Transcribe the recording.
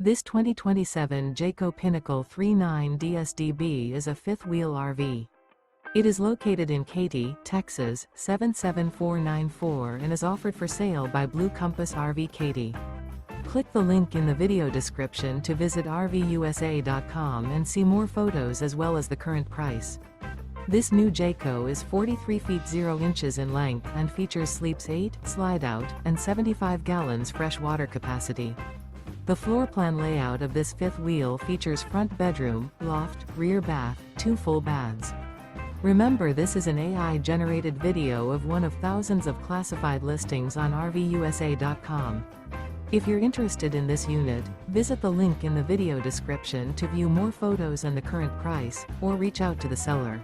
This 2027 Jayco Pinnacle 39 DSDB is a fifth-wheel RV. It is located in Katy, Texas, 77494 and is offered for sale by Blue Compass RV Katy. Click the link in the video description to visit RVUSA.com and see more photos as well as the current price. This new Jayco is 43 feet 0 inches in length and features sleeps 8, slide-out, and 75 gallons fresh water capacity. The floor plan layout of this fifth wheel features front bedroom, loft, rear bath, 2 full baths. Remember, this is an AI-generated video of one of thousands of classified listings on RVUSA.com. If you're interested in this unit, visit the link in the video description to view more photos and the current price, or reach out to the seller.